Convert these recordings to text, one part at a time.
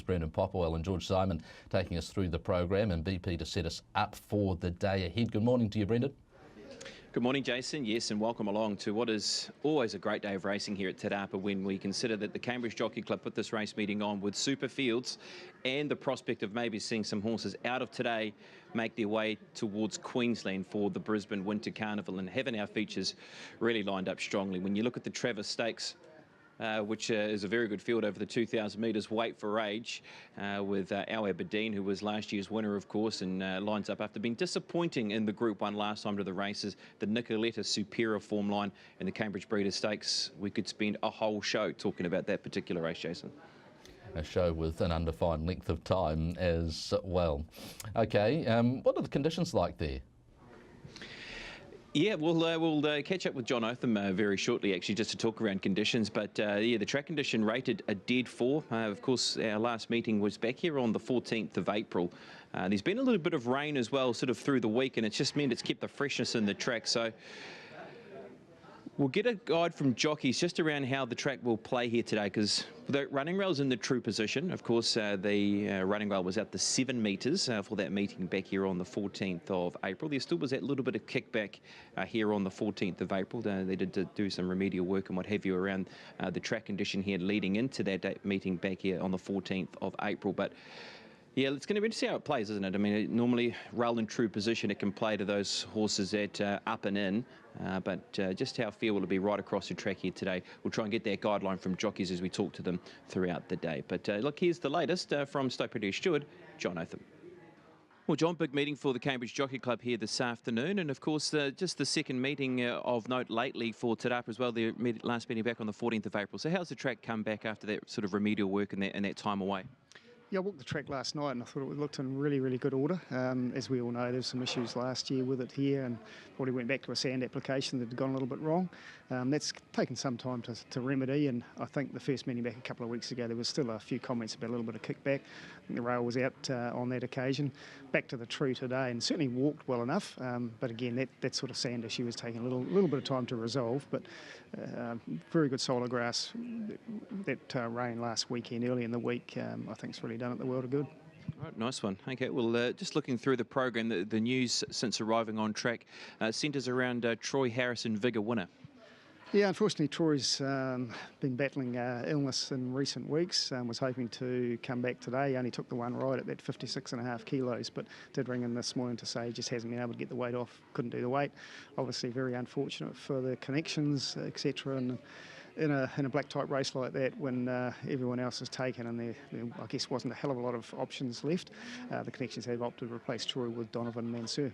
Brendan Popwell and George Simon taking us through the program, and BP to set us up for the day ahead. Good morning to you, Brendan. Good morning, Jason. Yes, and welcome along to what is always a great day of racing here at Te Rapa, when we consider that the Cambridge Jockey Club put this race meeting on with super fields and the prospect of maybe seeing some horses out of today make their way towards Queensland for the Brisbane Winter Carnival, and having our features really lined up strongly. When you look at the Travis Stakes, which is a very good field over the 2,000 metres, weight for age, with Al Aberdeen, who was last year's winner, of course, and lines up after being disappointing in the Group 1 last time to the races. The Nicoletta Superior form line and the Cambridge Breeders' Stakes. We could spend a whole show talking about that particular race, Jason. A show with an undefined length of time as well. Okay, what are the conditions like there? Yeah, we'll catch up with John Otham very shortly, actually, just to talk around conditions. But yeah, the track condition rated a dead 4. Of course, our last meeting was back here on the 14th of April. There's been a little bit of rain as well, sort of through the week, and it's just meant it's kept the freshness in the track. So we'll get a guide from jockeys just around how the track will play here today, because the running rail's in the true position. Of course, the running rail was out to 7 metres for that meeting back here on the 14th of April. There still was that little bit of kickback here on the 14th of April. They did do some remedial work and what have you around the track condition here leading into that meeting back here on the 14th of April. But yeah, it's going to be interesting how it plays, isn't it? I mean, normally rail in true position, it can play to those horses at up and in, but just how fair will it be right across the track here today? We'll try and get that guideline from jockeys as we talk to them throughout the day. But look, here's the latest from Stoke Produce Steward, John Otham. Well, John, big meeting for the Cambridge Jockey Club here this afternoon, and of course just the second meeting of note lately for Te Rapa as well, the last meeting back on the 14th of April. So how's the track come back after that sort of remedial work and that time away? Yeah, I walked the track last night and I thought it looked in really, really good order. As we all know, there's some issues last year with it here, and probably went back to a sand application that had gone a little bit wrong. That's taken some time to remedy, and I think the first meeting back a couple of weeks ago, there was still a few comments about a little bit of kickback. I think the rail was out on that occasion. Back to the true today, and certainly walked well enough, but again, that sort of sand issue was taking a little bit of time to resolve, but very good solar grass. That rain last weekend, early in the week, I think it's really done it the world of good. Right, nice one. Okay, well, just looking through the program, the news since arriving on track centres around Troy Harrison, Vigor winner. Yeah, unfortunately, Troy's been battling illness in recent weeks. Was hoping to come back today. Only took the one ride at that 56.5 kilos, but did ring in this morning to say he just hasn't been able to get the weight off. Couldn't do the weight. Obviously, very unfortunate for the connections, etc. And in a black type race like that, when everyone else is taken and there I guess wasn't a hell of a lot of options left, the connections have opted to replace Troy with Donovan Mansour.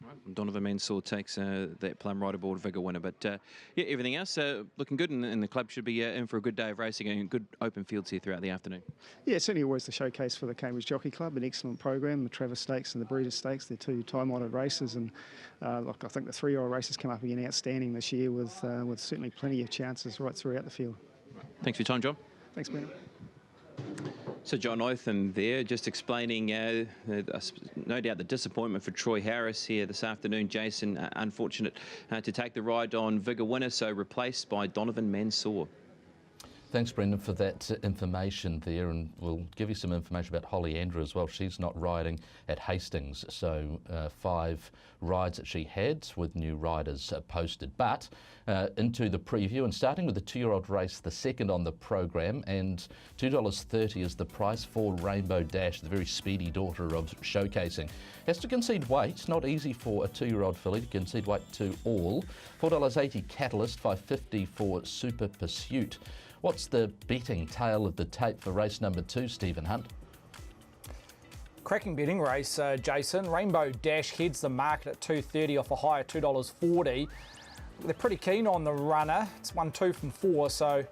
Right. Donovan Mansour takes that Plum Rider Board Vigor winner. But yeah, everything else looking good, and the club should be in for a good day of racing and good open fields here throughout the afternoon. Yeah, certainly always the showcase for the Cambridge Jockey Club. An excellent program. The Travis Stakes and the Breeders' Stakes, they're two time-honoured races, and look, I think the 3-year-old races come up again outstanding this year with certainly plenty of chances right throughout the field. Thanks for your time, John. Thanks, Ben. So John Otham there, just explaining, no doubt, the disappointment for Troy Harris here this afternoon. Jason, unfortunate to take the ride on Vigor winner, so replaced by Donovan Mansour. Thanks, Brendan, for that information there, and we'll give you some information about Holly Andrew as well. She's not riding at Hastings, so 5 rides that she had with new riders posted. But into the preview, and starting with the 2-year-old race, the second on the program, and $2.30 is the price for Rainbow Dash, the very speedy daughter of showcasing. Has to concede weight, not easy for a 2-year-old filly to concede weight to all. $4.80 Catalyst, $5.50 for Super Pursuit. What's the betting tail of the tape for race number 2, Stephen Hunt? Cracking betting race, Jason. Rainbow Dash heads the market at $2.30 off a high of $2.40. They're pretty keen on the runner. It's won 2 from 4, so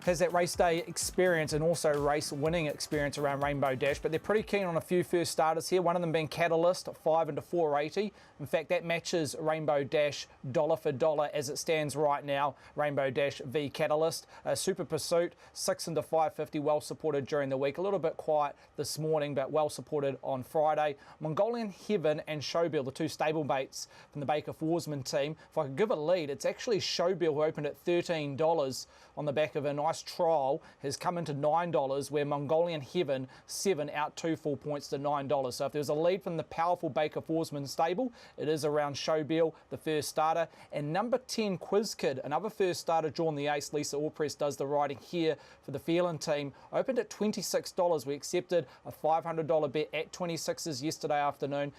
has that race day experience and also race winning experience around Rainbow Dash, but they're pretty keen on a few first starters here, one of them being Catalyst at 5 into $4.80. In fact, that matches Rainbow Dash dollar for dollar as it stands right now. Rainbow Dash v Catalyst. Super Pursuit 6 into $5.50, well supported during the week. A little bit quiet this morning, but well supported on Friday. Mongolian Heaven and Showbill, the 2 stablemates from the Baker Forsman team. If I could give a lead, it's actually Showbill who opened at $13 on the back of a nice nice trial has come into $9, where Mongolian Heaven 7 out 2 full points to $9. So if there's a lead from the powerful Baker Forsman stable, it is around Showbill, the first starter. And number 10, Quiz Kid, another first starter, drawn the ace. Lisa Allpress does the riding here for the Phelan team. Opened at $26. We accepted a $500 bet at 26s yesterday afternoon.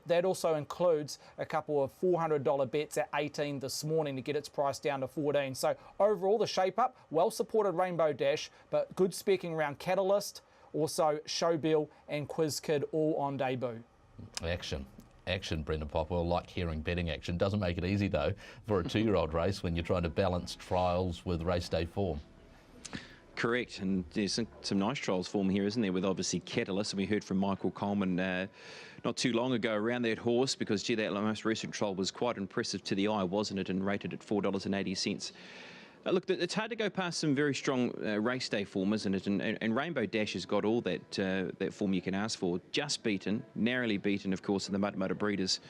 That also includes a couple of $400 bets at 18 this morning to get its price down to 14. So overall, the shape up, well supported Rainbow Dash, but good specking around Catalyst, also Showbill and Quiz Kid all on debut. Action, Brendan Popwell. Like hearing betting action. Doesn't make it easy, though, for a 2-year-old race when you're trying to balance trials with race day form. Correct, and there's some nice trials form here, isn't there, with obviously Catalyst, and we heard from Michael Coleman not too long ago around that horse, because, gee, that most recent trial was quite impressive to the eye, wasn't it, and rated at $4.80. Look, it's hard to go past some very strong race day form, isn't it? And Rainbow Dash has got all that form you can ask for. Just beaten, narrowly beaten, of course, in the Mudda Breeders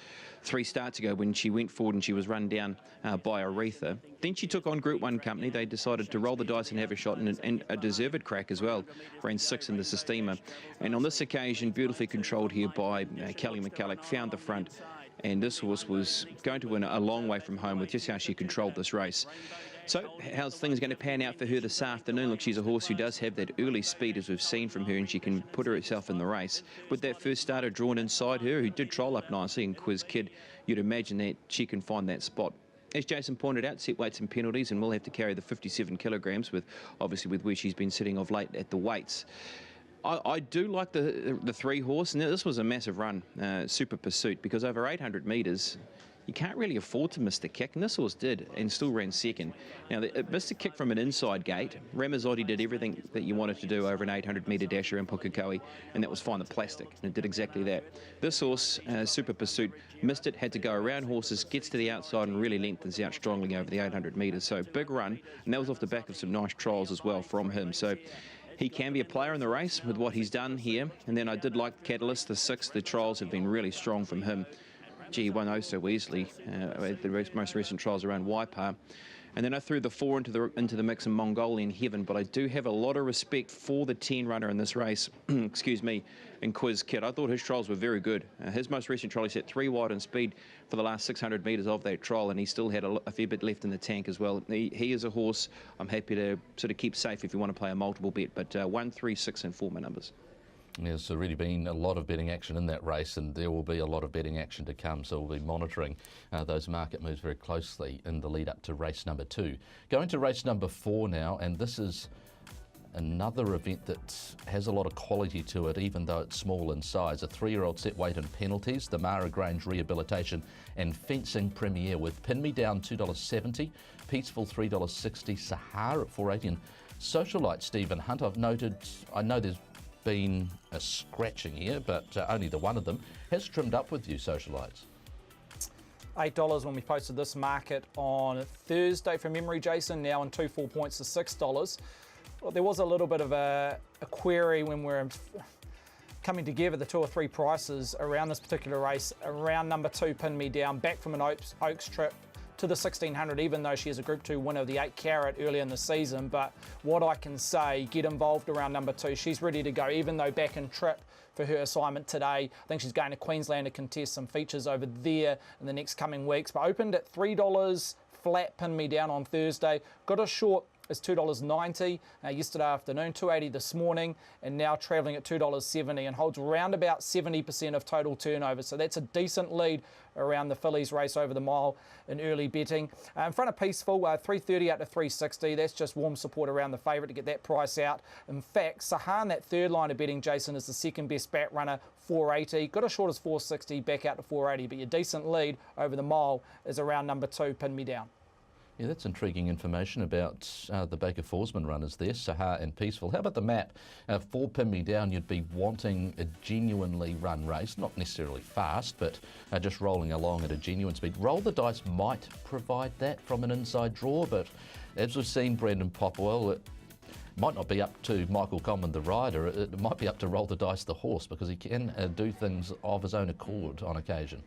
3 starts ago when she went forward and she was run down by Aretha. Then she took on Group 1 company. They decided to roll the dice and have a shot, and a deserved crack as well. Ran 6 in the Sistema. And on this occasion, beautifully controlled here by Kelly McCulloch, found the front. And this horse was going to win a long way from home with just how she controlled this race. So how's things going to pan out for her this afternoon? Look, she's a horse who does have that early speed, as we've seen from her, and she can put herself in the race. With that first starter drawn inside her, who did troll up nicely, and Quiz Kid, you'd imagine that she can find that spot. As Jason pointed out, set weights and penalties, and we'll have to carry the 57 kilograms, with obviously with where she's been sitting of late at the weights. I do like the 3 horse, and this was a massive run, Super Pursuit, because over 800 metres, you can't really afford to miss the kick, and this horse did, and still ran second. Now, it missed the kick from an inside gate. Ramazzotti did everything that you wanted to do over an 800-metre dasher in Pukekohe, and that was find the plastic, and it did exactly that. This horse, Super Pursuit, missed it, had to go around horses, gets to the outside, and really lengthens out strongly over the 800 metres. So, big run, and that was off the back of some nice trials as well from him. So, he can be a player in the race with what he's done here. And then I did like Catalyst, the 6. The trials have been really strong from him. Gee, he won oh so easily at the most recent trials around Waipa. And then I threw the 4 into the mix in Mongolian Heaven, but I do have a lot of respect for the 10 runner in this race, excuse me, in Quiz Kid. I thought his trials were very good. His most recent trial, he set 3 wide in speed for the last 600 metres of that trial, and he still had a fair bit left in the tank as well. He is a horse I'm happy to sort of keep safe if you want to play a multiple bet, but 1, 3, 6 and 4 my numbers. There's really been a lot of betting action in that race, and there will be a lot of betting action to come, so we'll be monitoring those market moves very closely in the lead up to race number 2. Going to race number 4 now, and this is another event that has a lot of quality to it, even though it's small in size. A 3-year-old set weight and penalties, the Mara Grange Rehabilitation and Fencing Premier, with Pin Me Down $2.70, Peaceful $3.60, Sahar at $4.80, and Socialite Stephen Hunt. I know there's been a scratching here, but only the one of them has trimmed up with you, Socialites. $8 when we posted this market on Thursday from memory, Jason, now in 2 full points to $6. Well, there was a little bit of a query when we're coming together, the 2 or 3 prices around this particular race. Around number 2, Pin Me Down, back from an Oaks trip to the 1600, even though she is a Group 2 winner of the 8 Carat early in the season. But what I can say, get involved around number 2. She's ready to go, even though back in trip for her assignment today. I think she's going to Queensland to contest some features over there in the next coming weeks. But opened at $3 flat, Pin Me Down on Thursday. Got a short is $2.90 yesterday afternoon, $2.80 this morning, and now travelling at $2.70, and holds around about 70% of total turnover. So that's a decent lead around the fillies race over the mile in early betting. In front of Peaceful, $3.30 out to $3.60. That's just warm support around the favourite to get that price out. In fact, Sahan, that third line of betting, Jason, is the second best bat runner, $4.80. Got as short as $4.60, back out to $4.80. But your decent lead over the mile is around number 2, Pin Me Down. Yeah, that's intriguing information about the Baker Forsman runners there, Sahar and Peaceful. How about the map? For Pin Me Down, you'd be wanting a genuinely run race, not necessarily fast, but just rolling along at a genuine speed. Roll the Dice might provide that from an inside draw, but as we've seen, Brendan Popwell, it might not be up to Michael Coleman, the rider. It might be up to Roll the Dice, the horse, because he can do things of his own accord on occasion.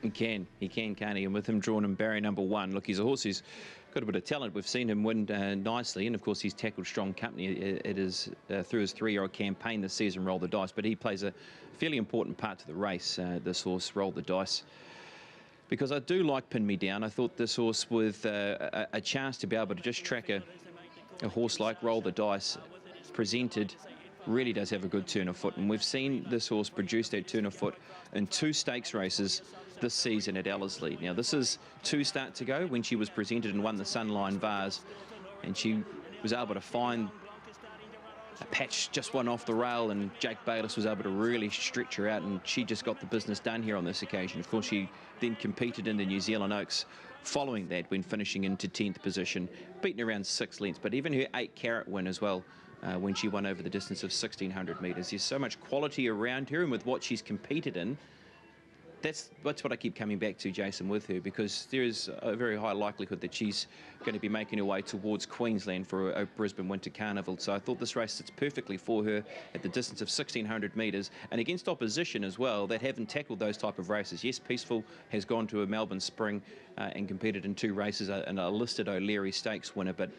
He can, can't he? And with him drawn in barrier number 1, look, he's a horse who's got a bit of talent. We've seen him win nicely, and of course he's tackled strong company. It is through his 3-year-old campaign this season, Roll the Dice, but he plays a fairly important part to the race, this horse, Roll the Dice. Because I do like Pin Me Down. I thought this horse with a chance to be able to just track a horse like Roll the Dice presented really does have a good turn of foot, and we've seen this horse produce that turn of foot in 2 stakes races this season at Ellerslie. Now this is 2 starts ago when she was presented and won the Sunline Vase, and she was able to find a patch, just one off the rail, and Jake Bayliss was able to really stretch her out, and she just got the business done here on this occasion. Of course, she then competed in the New Zealand Oaks following that when finishing into 10th position, beaten around 6 lengths, but even her 8-carat win as well when she won over the distance of 1,600 metres. There's so much quality around her, and with what she's competed in, that's what I keep coming back to, Jason, with her, because there is a very high likelihood that she's going to be making her way towards Queensland for a Brisbane Winter Carnival. So I thought this race sits perfectly for her at the distance of 1,600 metres, and against opposition as well that haven't tackled those type of races. Yes, Peaceful has gone to a Melbourne Spring and competed in 2 races, and a listed O'Leary Stakes winner, but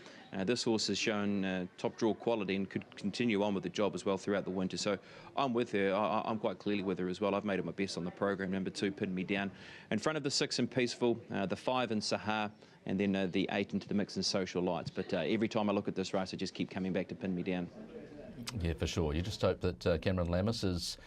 this horse has shown top draw quality and could continue on with the job as well throughout the winter. So I'm with her. I'm quite clearly with her as well. I've made it my best on the program. Number 2, Pin Me Down. In front of the 6 in Peaceful, the 5 in Sahar, and then the 8 into the mix in Social Lights. But every time I look at this race, I just keep coming back to Pin Me Down. Yeah, for sure. You just hope that Cameron Lammis is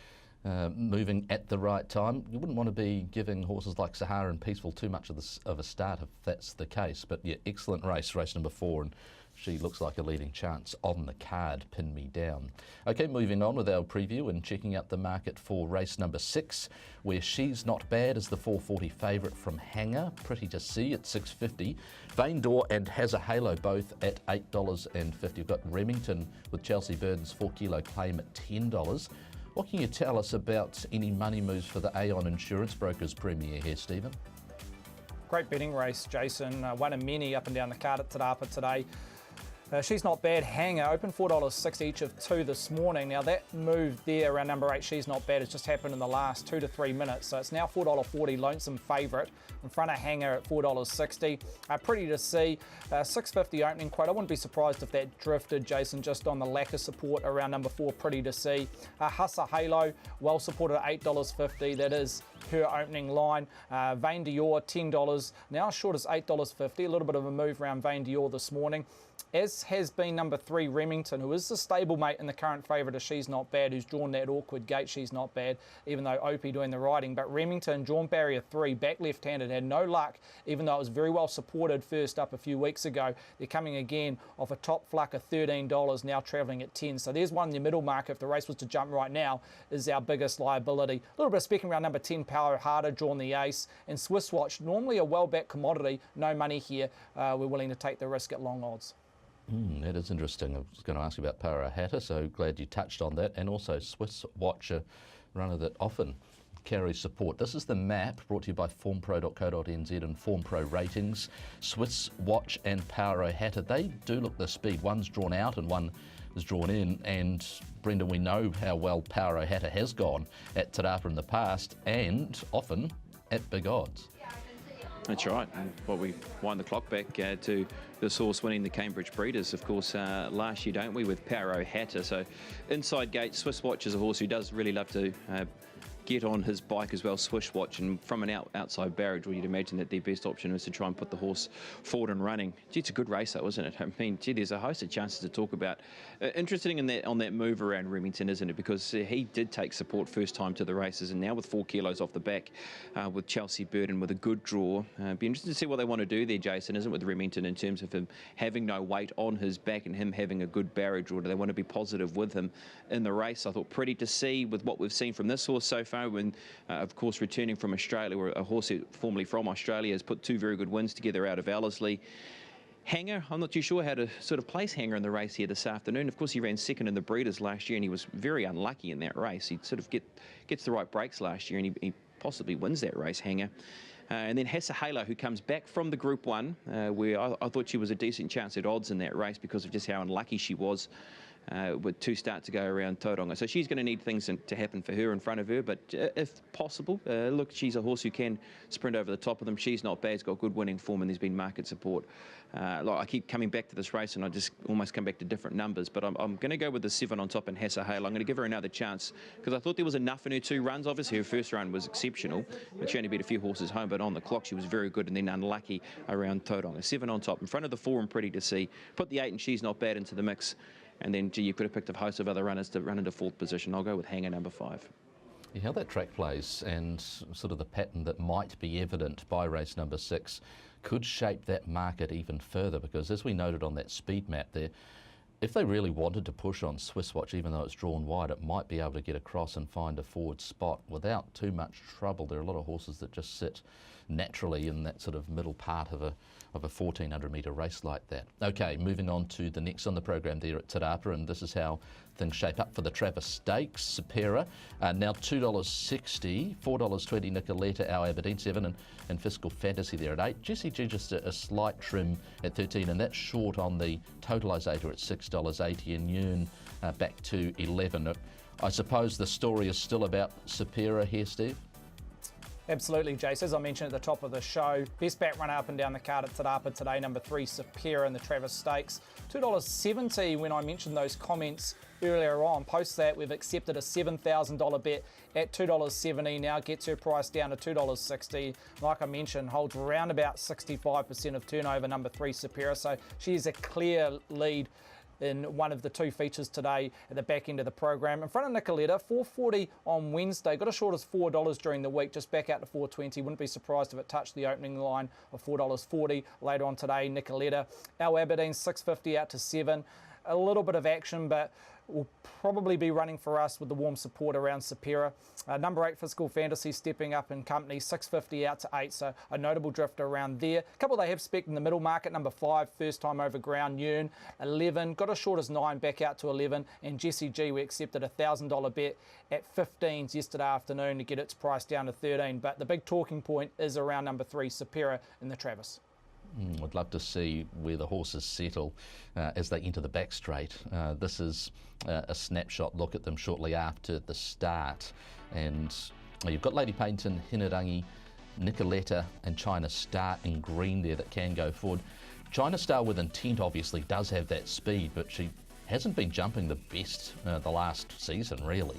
moving at the right time. You wouldn't want to be giving horses like Sahara and Peaceful too much of a start if that's the case. But yeah, excellent race number 4, and she looks like a leading chance on the card. Pin Me Down. Okay, moving on with our preview and checking out the market for race number 6, where She's Not Bad is the 440 favourite from Hanger. Pretty to See at $6.50. Vain Door and Has a Halo both at $8.50. We've got Remington with Chelsea Burns 4 kilo claim at $10. What can you tell us about any money moves for the Aon Insurance Brokers Premier here, Stephen? Great betting race, Jason. One of many up and down the card at Te Rapa today. She's Not Bad Hanger, open $4.60 each of 2 this morning. Now that move there around number 8, She's Not Bad, has just happened in the last 2 to 3 minutes. So it's now $4.40, lonesome favourite, in front of Hanger at $4.60. Pretty to See, $6.50 opening quote. I wouldn't be surprised if that drifted, Jason, just on the lack of support around number 4, Pretty to See. Hussa Halo, well supported at $8.50. That is her opening line. Vain Dior, $10, now as short as $8.50. A little bit of a move around Vain Dior this morning, as has been number 3, Remington, who is the stablemate in the current favourite of She's Not Bad, who's drawn that awkward gate. She's Not Bad, even though Opie doing the riding. But Remington, drawn barrier 3, back left-handed, had no luck, even though it was very well supported first up a few weeks ago. They're coming again off a top fluck of $13, now travelling at 10. So there's one in the middle market. If the race was to jump right now, is our biggest liability. A little bit of specking around number 10, Power Harder, drawn the ace. And Swiss Watch, normally a well-backed commodity, no money here. We're willing to take the risk at long odds. That is interesting. I was going to ask you about Para Hatter, so glad you touched on that. And also Swiss Watch, a runner that often carries support. This is the map brought to you by formpro.co.nz and FormPro Ratings. Swiss Watch and Para Hatter, they do look the speed. One's drawn out and one is drawn in. And Brendan, we know how well Para Hatter has gone at Te Rapa in the past, and often at big odds. That's right. And we wind the clock back to this horse winning the Cambridge Breeders, of course, last year, don't we, with Power Hatter. So inside gate, Swiss Watch is a horse who does really love to get on his bike as well, Swiss Watch, and from an outside barrage, well, you'd imagine that their best option is to try and put the horse forward and running. Gee, it's a good race though, isn't it? I mean, gee, there's a host of chances to talk about. Interesting on that move around Remington, isn't it? Because he did take support first time to the races, and now with 4 kilos off the back, with Chelsea Burden with a good draw. Be interested to see what they want to do there, Jason, isn't it, with Remington, in terms of him having no weight on his back and him having a good barrier draw. Do they want to be positive with him in the race? I thought Pretty to See, with what we've seen from this horse so far, when of course returning from Australia, where a horse formerly from Australia has put 2 very good wins together out of Ellerslie. Hanger, I'm not too sure how to sort of place Hanger in the race here this afternoon. Of course, he ran second in the Breeders last year, and he was very unlucky in that race. He sort of gets the right breaks last year, and he possibly wins that race, Hanger. And then Hessa Halo, who comes back from the Group 1, where I thought she was a decent chance at odds in that race because of just how unlucky she was with 2 starts to go around Tauranga. So she's going to need things to happen for her in front of her, but if possible, look, she's a horse who can sprint over the top of them. She's not bad, she's got good winning form, and there's been market support. Like I keep coming back to this race, and I just almost come back to different numbers, but I'm going to go with the 7 on top in Hassa Hale. I'm going to give her another chance, because I thought there was enough in her 2 runs. Obviously, her first run was exceptional, but she only beat a few horses home, but on the clock she was very good, and then unlucky around Tauranga. 7 on top, in front of the 4 and Pretty to See. Put the 8 and She's Not Bad into the mix, and then you could have picked a host of other runners to run into 4th position. I'll go with Hanger number 5. Yeah, how that track plays and sort of the pattern that might be evident by race number 6 could shape that market even further, because as we noted on that speed map there, if they really wanted to push on Swiss Watch, even though it's drawn wide, it might be able to get across and find a forward spot without too much trouble. There are a lot of horses that just sit naturally in that sort of middle part of a 1400 metre race like that. Okay, moving on to the next on the program there at Te Rapa, and this is how things shape up for the Travis Stakes. Sapera, now $2.60, $4.20 Nicoletta, our Aberdeen 7, and Fiscal Fantasy there at 8. Jessie G just a slight trim at 13, and that's short on the totalisator at $6.80, and Yun back to 11. I suppose the story is still about Sapera here, Steve? Absolutely, Jace. As I mentioned at the top of the show, best back runner up and down the card at Te Rapa today, number 3, Sapera in the Travis Stakes. $2.70 when I mentioned those comments earlier on. Post that, we've accepted a $7,000 bet at $2.70 now, gets her price down to $2.60. Like I mentioned, holds around about 65% of turnover, number 3, Sapera. So she is a clear lead in one of the 2 features today at the back end of the program. In front of Nicoletta, $4.40 on Wednesday. Got as short as $4 during the week, just back out to $4.20. Wouldn't be surprised if it touched the opening line of $4.40 later on today. Nicoletta. Our Aberdeen, $6.50 out to $7. A little bit of action, but will probably be running for us with the warm support around Sapera. Number 8, Fiscal Fantasy, stepping up in company, $6.50 out to $8, so a notable drifter around there. A couple they have spec in the middle market, number 5, first time over ground, Yun, 11, got as short as 9, back out to 11, and Jessie G, we accepted a $1,000 bet at 15s yesterday afternoon to get its price down to 13, but the big talking point is around number 3, Sapera in the Travis. I'd love to see where the horses settle as they enter the back straight. This is a snapshot look at them shortly after the start. And you've got Lady Paynton, Hinarangi, Nicoletta and China Star in green there that can go forward. China Star with intent obviously does have that speed, but she hasn't been jumping the best the last season, really.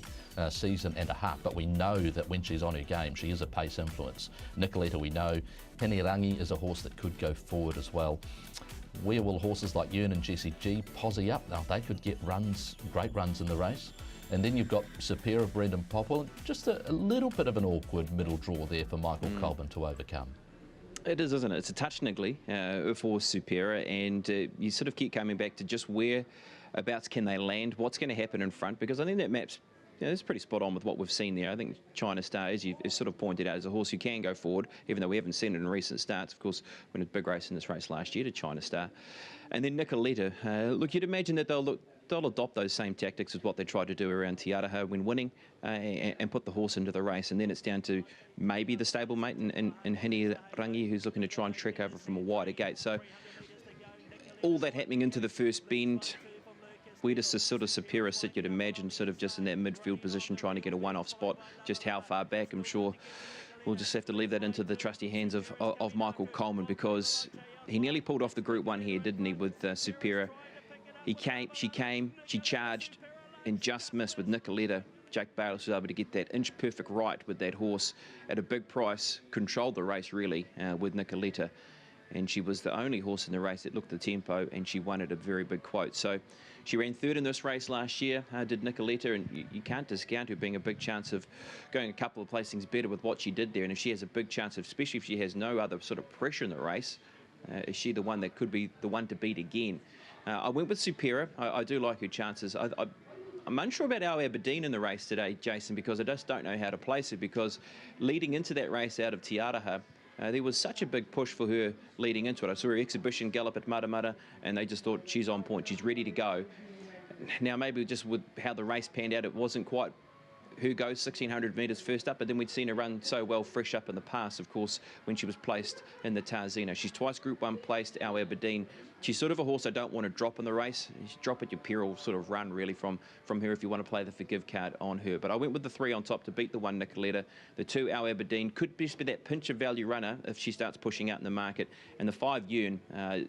Season and a half, but we know that when she's on her game, she is a pace influence. Nicoletta, we know. Hinirangi is a horse that could go forward as well. Where will horses like Yun and Jessie G posse up? Now, they could get runs, great runs in the race. And then you've got Sapera, Brendan Popple, just a little bit of an awkward middle draw there for Michael Colvin to overcome. It is, isn't it? It's a touch niggly for Sapera, and you sort of keep coming back to just whereabouts can they land, what's going to happen in front, because I think that map's it's pretty spot on with what we've seen there. I think China Star, as you've sort of pointed out, is a horse who can go forward, even though we haven't seen it in recent starts. Of course, we had a big race in this race last year to China Star. And then Nicoletta, look, you'd imagine that they'll adopt those same tactics as what they tried to do around Te Araha when winning and put the horse into the race. And then it's down to maybe the stablemate and Hinirangi, who's looking to try and trek over from a wider gate. So all that happening into the first bend. Where does the sort of Sapera sit? You'd imagine sort of just in that midfield position trying to get a one-off spot. Just how far back? I'm sure we'll just have to leave that into the trusty hands of Michael Coleman, because he nearly pulled off the Group 1 here, didn't he, with Sapera? She charged and just missed with Nicoletta. Jake Bayless was able to get that inch perfect right with that horse at a big price, controlled the race really with Nicoletta. And she was the only horse in the race that looked the tempo, and she won at a very big quote. So she ran 3rd in this race last year, did Nicoletta, and you can't discount her being a big chance of going a couple of placings better with what she did there. And if she has a big chance of, especially if she has no other sort of pressure in the race, is she the one that could be the one to beat again? I went with Sapera. I do like her chances. I'm unsure about our Aberdeen in the race today, Jason, because I just don't know how to place her, because leading into that race out of Te Araha, there was such a big push for her leading into it. I saw her exhibition gallop at Matamata, and they just thought she's on point, she's ready to go. Now, maybe just with how the race panned out, it wasn't quite who goes 1,600 metres first up, but then we'd seen her run so well fresh up in the past, of course, when she was placed in the Tarzino. She's twice Group 1 placed, our Aberdeen, she's sort of a horse I don't want to drop in the race. You should drop at your peril sort of run, really, from her if you want to play the forgive card on her. But I went with the 3 on top to beat the 1 Nicoletta. The 2 Our Aberdeen could just be that pinch of value runner if she starts pushing out in the market. And the 5 Yun,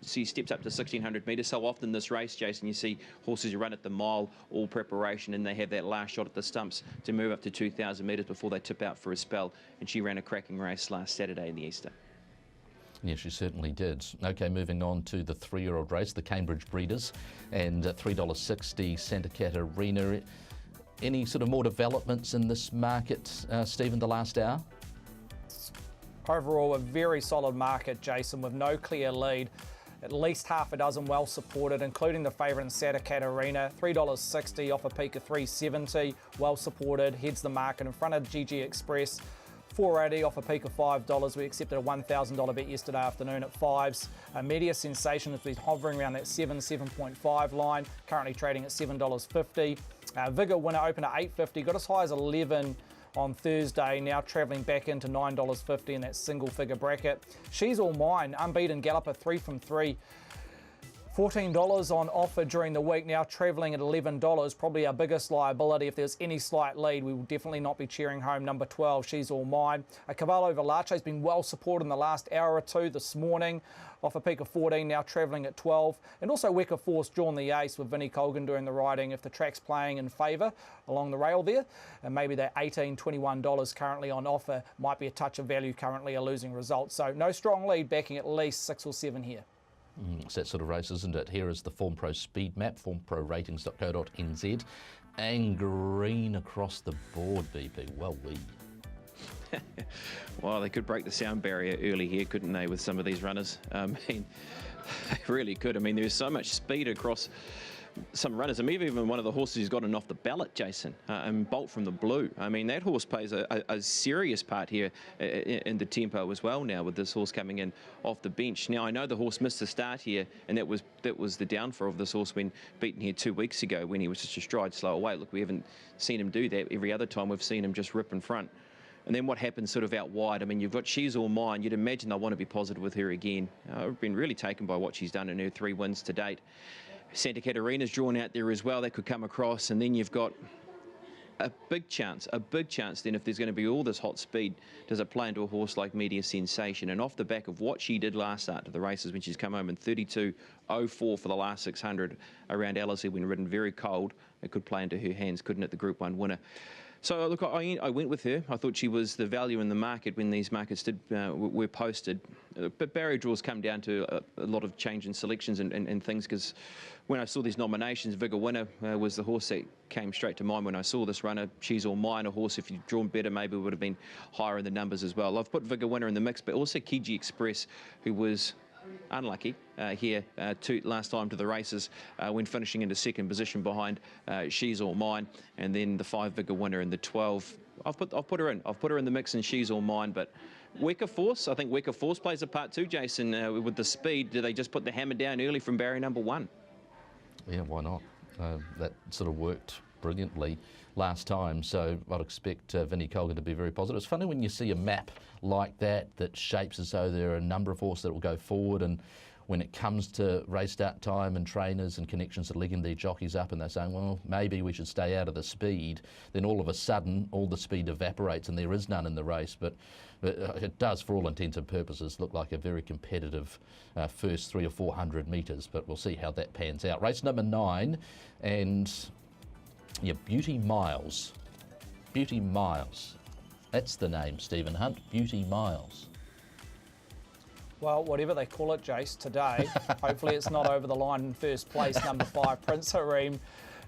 she steps up to 1,600 metres. So often this race, Jason, you see horses who run at the mile, all preparation, and they have that last shot at the stumps to move up to 2,000 metres before they tip out for a spell. And she ran a cracking race last Saturday in the Easter. Yes, she certainly did. Okay, moving on to the 3-year-old race, the Cambridge Breeders, and $3.60 Santa Catarina. Any sort of more developments in this market, Stephen, the last hour? Overall, a very solid market, Jason, with no clear lead. At least half a dozen well supported, including the favourite in Santa Catarina. $3.60 off a peak of $3.70. Well supported, heads the market in front of GG Express. $4.80 off a peak of $5. We accepted a $1,000 bet yesterday afternoon at 5s. Media Sensation has been hovering around that 7.5 line, currently trading at $7.50. Vigor Winner opened at $8.50, got as high as 11 on Thursday, now travelling back into $9.50 in that single figure bracket. She's All Mine, unbeaten galloper, 3 from 3. $14 on offer during the week, now travelling at $11, probably our biggest liability. If there's any slight lead, we will definitely not be cheering home number 12, She's All Mine. Cavallo Valace has been well supported in the last hour or two this morning, off a peak of 14, now travelling at 12. And also Weka Force, Drawn the Ace, with Vinnie Colgan doing the riding if the track's playing in favour along the rail there. And maybe that $18, $21 currently on offer might be a touch of value, currently a losing result. So no strong lead, backing at least 6 or 7 here. It's that sort of race, isn't it? Here is the Form Pro speed map, formproratings.co.nz, and green across the board, BP. Well, Well, they could break the sound barrier early here, couldn't they, with some of these runners? I mean, they really could. I mean, there's so much speed across some runners. I mean, even one of the horses who's gotten off the ballot, Jason, and Bolt from the Blue. I mean, that horse plays a serious part here in the tempo as well now, with this horse coming in off the bench. Now, I know the horse missed the start here, and that was the downfall of this horse when beaten here 2 weeks ago, when he was just a stride slow away. Look, we haven't seen him do that. Every other time we've seen him just rip in front. And then what happens sort of out wide? I mean, you've got She's All Mine. You'd imagine they'll want to be positive with her again. I've been really taken by what she's done in her 3 wins to date. Santa Catarina's drawn out there as well. They could come across, and then you've got a big chance then, if there's going to be all this hot speed, does it play into a horse like Media Sensation? And off the back of what she did last start to the races, when she's come home in 32.04 for the last 600 around Alice when ridden very cold, it could play into her hands, couldn't it, the Group 1 winner? So, look, I went with her. I thought she was the value in the market when these markets were posted. But barrier draws come down to a lot of change in selections and things, because when I saw these nominations, Vigor Winner was the horse that came straight to mind when I saw this runner. She's All Mine, a horse, if you'd drawn better, maybe would have been higher in the numbers as well. I've put Vigor Winner in the mix, but also Kiji Express, who was unlucky here last time to the races when finishing into second position behind She's All Mine, and then the 5 Vigor Winner and the 12. I've put her in. I've put her in the mix, and She's All Mine. But Weka Force, I think Weka Force plays a part too, Jason, with the speed. Do they just put the hammer down early from barrier number 1? Yeah, why not? That sort of worked brilliantly last time, so I'd expect Vinnie Colgan to be very positive. It's funny when you see a map like that shapes as though there are a number of horses that will go forward, and when it comes to race start time and trainers and connections that are legging their jockeys up and they're saying, well, maybe we should stay out of the speed, then all of a sudden all the speed evaporates and there is none in the race. But it does, for all intents and purposes, look like a very competitive first 300 or 400 metres, but we'll see how that pans out. Race number 9, and yeah, Beauty Miles. Beauty Miles. That's the name, Stephen Hunt. Beauty Miles. Well, whatever they call it, Jace, today, hopefully it's not over the line in first place, number 5, Prince Hareem.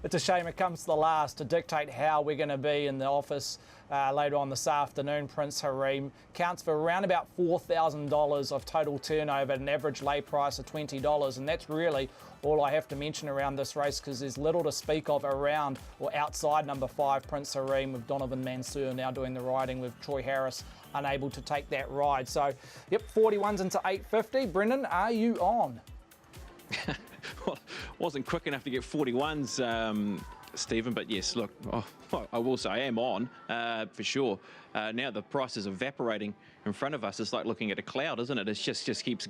It's a shame it comes to the last to dictate how we're going to be in the office later on this afternoon. Prince Hareem counts for around about $4,000 of total turnover at an average lay price of $20, and that's really all I have to mention around this race, because there's little to speak of around or outside number 5, Prince Hareem, with Donovan Mansour now doing the riding, with Troy Harris unable to take that ride. So, yep, 41s into 850. Brendan, are you on? Well, wasn't quick enough to get 41s Stephen. But yes, look, I will say I am on for sure. Now the price is evaporating in front of us. It's like looking at a cloud, isn't it? It just keeps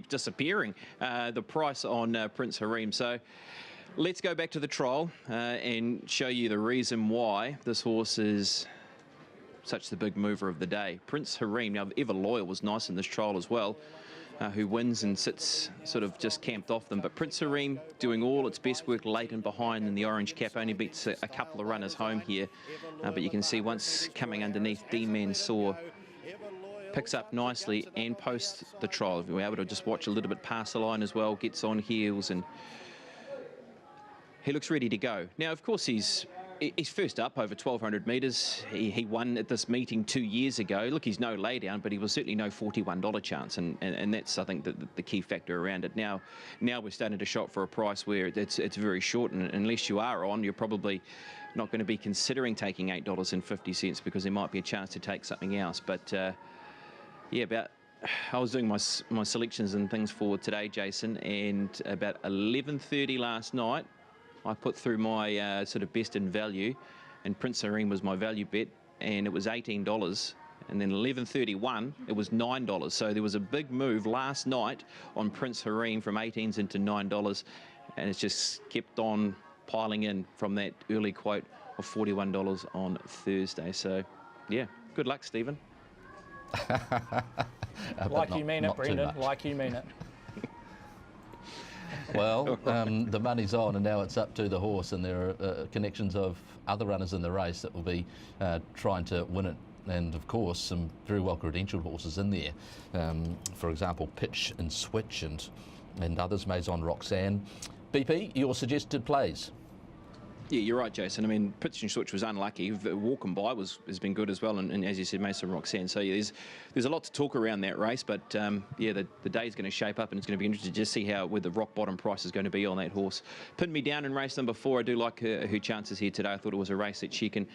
disappearing. The price on Prince Harim. So let's go back to the trial and show you the reason why this horse is such the big mover of the day. Prince Harim, now Ever Loyal was nice in this trial as well, who wins and sits sort of just camped off them. But Prince Harim doing all its best work late and behind in the orange cap, only beats a couple of runners home here. But you can see once coming underneath, D-Mansour picks up nicely and posts the trial. We're able to just watch a little bit past the line as well, gets on heels, and he looks ready to go. Now, of course, he's first up over 1,200 metres. He won at this meeting 2 years ago. Look, he's no laydown, but he was certainly no $41 chance, and that's, I think, the key factor around it. Now we're starting to shop for a price where it's very short, and unless you are on, you're probably not going to be considering taking $8.50 because there might be a chance to take something else. But yeah, I was doing my selections and things for today, Jason, and about 11:30 last night, I put through my sort of best in value, and Prince Harim was my value bet, and it was $18. And then 11:31, it was $9. So there was a big move last night on Prince Harim from 18s into $9, and it's just kept on piling in from that early quote of $41 on Thursday. So, yeah, good luck, Stephen. Like you mean it, Brendan. Like you mean it. Well, the money's on, and now it's up to the horse, and there are connections of other runners in the race that will be trying to win it. And of course, some very well credentialed horses in there. For example, Pitch and Switch and others, Maison Roxanne. BP, your suggested plays? Yeah, you're right, Jason. I mean, Pitch and Switch was unlucky. Walk and By has been good as well, and as you said, Mason Roxanne. So yeah, there's a lot to talk around that race, but yeah, the day's going to shape up, and it's going to be interesting to just see where the rock bottom price is going to be on that horse. Pinned me down in race number 4. I do like her chances here today. I thought it was a race that she can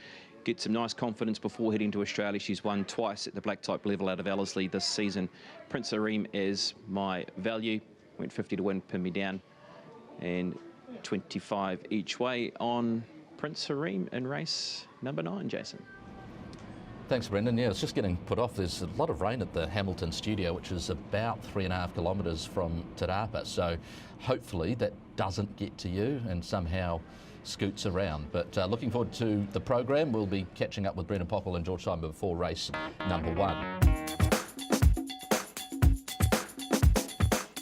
get some nice confidence before heading to Australia. She's won twice at the black type level out of Ellerslie this season. Prince Harim is my value. Went 50 to win, pinned me down, and 25 each way on Prince Harim in race number 9, Jason. Thanks, Brendan. Yeah, it's just getting put off. There's a lot of rain at the Hamilton studio, which is about 3.5 kilometres from Te Rapa. So hopefully that doesn't get to you and somehow scoots around. But looking forward to the program. We'll be catching up with Brendan Popple and George Simon before race number 1.